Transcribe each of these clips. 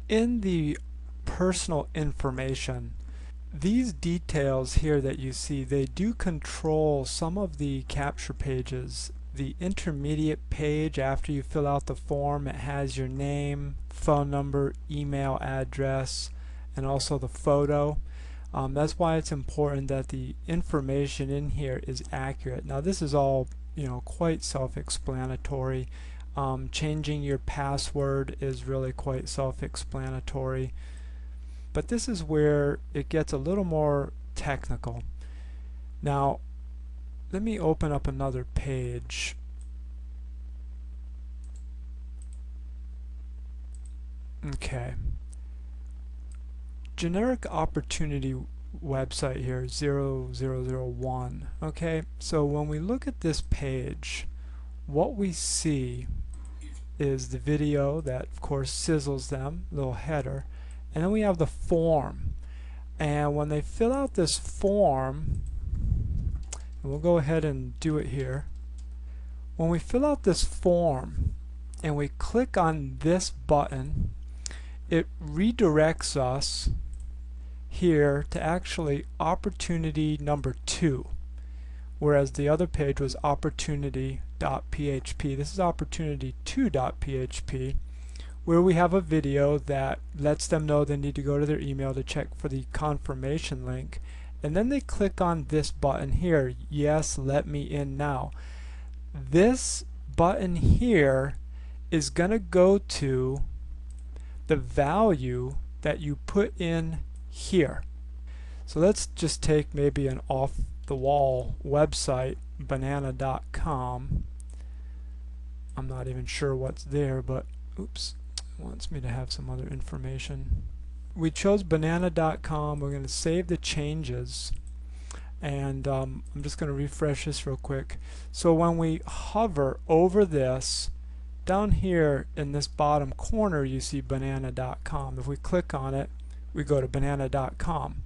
in the personal information, these details here that you see, they do control some of the capture pages. The intermediate page after you fill out the form, it has your name, phone number, email address, and also the photo. That's why it's important that the information in here is accurate. Now this is all, quite self-explanatory. Changing your password is really quite self-explanatory. But this is where it gets a little more technical. Now, let me open up another page. Okay. Generic opportunity website here, 0001. Okay, so when we look at this page, what we see is the video that, of course, sizzles them, little header. And then we have the form, and when they fill out this form, and we'll go ahead and do it here. When we fill out this form and we click on this button, it redirects us here to actually opportunity number 2, whereas the other page was opportunity.php. This is opportunity2.php, where we have a video that lets them know they need to go to their email to check for the confirmation link, and then they click on this button here, yes, let me in now. This button here is going to go to the value that you put in here. So let's just take maybe an off-the-wall website, banana.com. I'm not even sure what's there, but oops, it wants me to have some other information. We chose banana.com. We're going to save the changes, and I'm just going to refresh this real quick. So when we hover over this, down here in this bottom corner you see banana.com. If we click on it, we go to banana.com.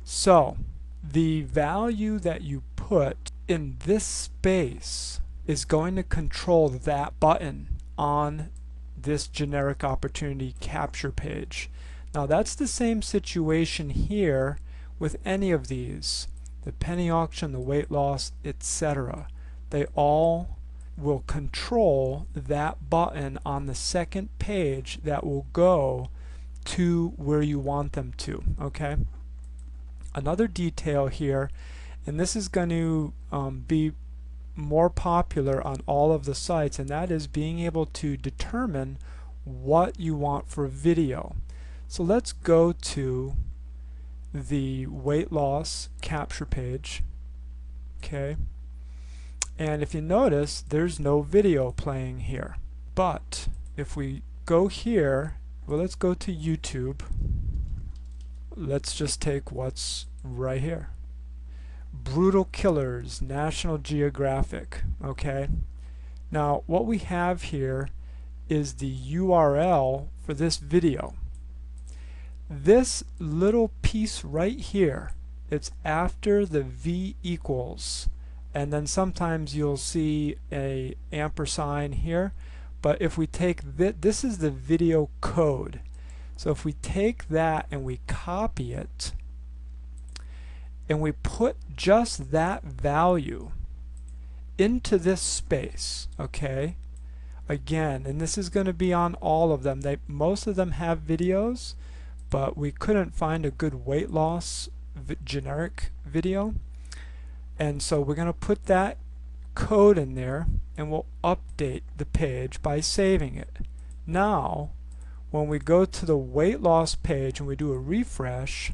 So the value that you put in this space is going to control that button on this generic opportunity capture page. Now that's the same situation here with any of these, the penny auction, the weight loss, etc. They all will control that button on the second page that will go to where you want them to. Okay. Another detail here, and this is going to be more popular on all of the sites, and that is being able to determine what you want for video. So let's go to the weight loss capture page. Okay, and if you notice, there's no video playing here. But if we go here, well, let's go to YouTube. Let's just take what's right here. Brutal Killers, National Geographic. Okay, now what we have here is the URL for this video. This little piece right here, it's after the V equals, and then sometimes you'll see a ampersand here, but if we take this is the video code. So if we take that and we copy it and we put just that value into this space, okay, again, and this is going to be on all of them. Most of them have videos, but we couldn't find a good weight loss generic video, and so we're going to put that code in there, and we'll update the page by saving it. Now when we go to the weight loss page and we do a refresh,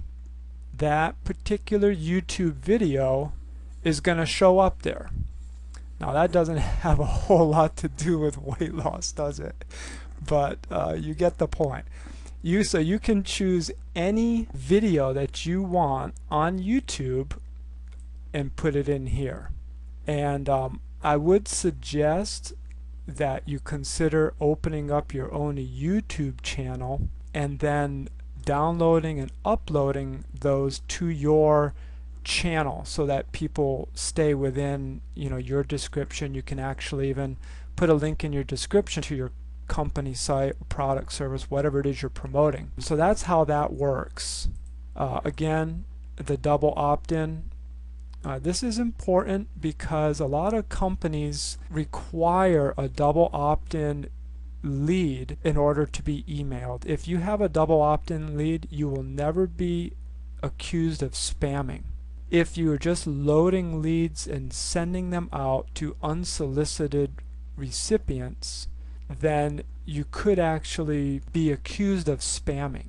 that particular YouTube video is going to show up there. Now that doesn't have a whole lot to do with weight loss, does it? But you get the point. So you can choose any video that you want on YouTube and put it in here. And I would suggest that you consider opening up your own YouTube channel and then downloading and uploading those to your channel so that people stay within your description. You can actually even put a link in your description to your company site, product, service, whatever it is you're promoting. So that's how that works. Again, the double opt-in. This is important because a lot of companies require a double opt-in lead in order to be emailed. If you have a double opt-in lead, you will never be accused of spamming. If you are just loading leads and sending them out to unsolicited recipients, then you could actually be accused of spamming.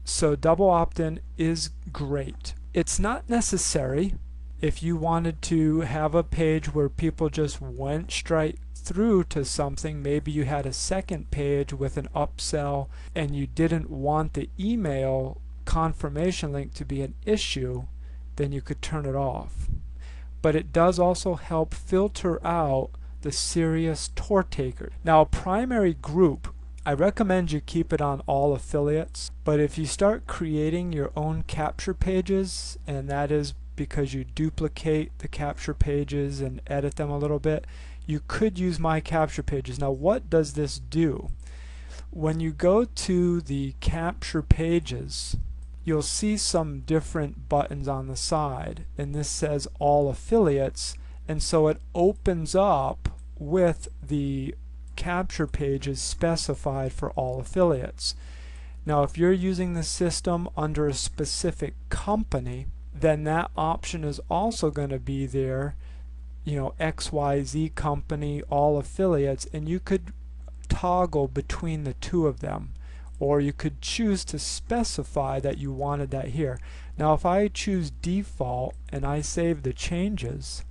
So double opt-in is great. It's not necessary. If you wanted to have a page where people just went straight through to something, maybe you had a second page with an upsell and you didn't want the email confirmation link to be an issue, then you could turn it off. But it does also help filter out the serious tour takers. Now, a primary group, I recommend you keep it on all affiliates, but if you start creating your own capture pages, and that is because you duplicate the capture pages and edit them a little bit, you could use my capture pages. Now, what does this do? When you go to the capture pages, you'll see some different buttons on the side, and this says all affiliates, and so it opens up with the capture pages specified for all affiliates. Now, if you're using the system under a specific company, then that option is also going to be there, you know, XYZ company, all affiliates, and you could toggle between the two of them, or you could choose to specify that you wanted that here. Now, if I choose default and I save the changes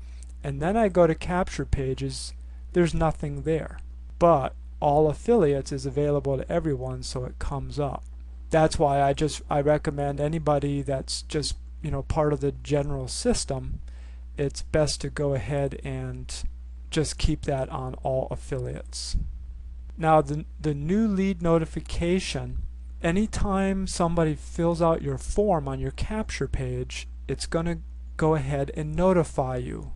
and then I go to capture pages, there's nothing there, but all affiliates is available to everyone, so it comes up. That's why I recommend anybody that's just, you know, part of the general system, it's best to go ahead and just keep that on all affiliates. Now, the new lead notification, anytime somebody fills out your form on your capture page, it's going to go ahead and notify you.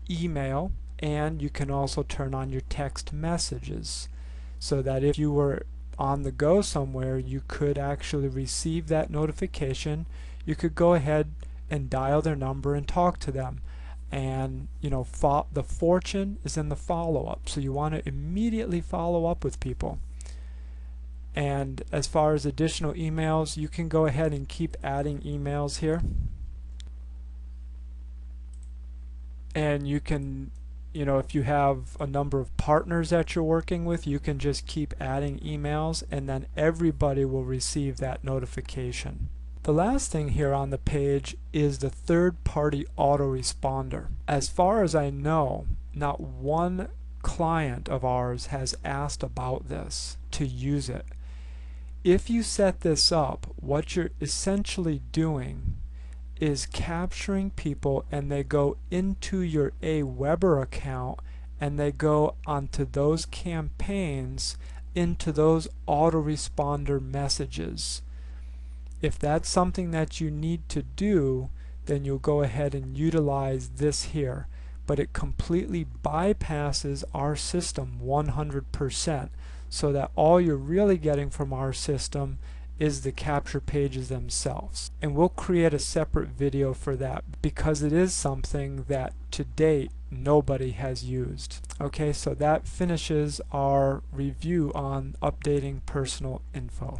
Email, and you can also turn on your text messages so that if you were on the go somewhere, you could actually receive that notification. You could go ahead and dial their number and talk to them. And you know, the fortune is in the follow-up, so you want to immediately follow up with people. And as far as additional emails, you can go ahead and keep adding emails here, and you can, you know, if you have a number of partners that you're working with, you can just keep adding emails, and then everybody will receive that notification. The last thing here on the page is the third-party autoresponder. As far as I know, not one client of ours has asked about this to use it. If you set this up, what you're essentially doing is capturing people, and they go into your Aweber account and they go onto those campaigns, into those autoresponder messages. If that's something that you need to do, then you'll go ahead and utilize this here. But it completely bypasses our system 100%, so that all you're really getting from our system is the capture pages themselves. And we'll create a separate video for that because it is something that to date nobody has used. Okay, so that finishes our review on updating personal info.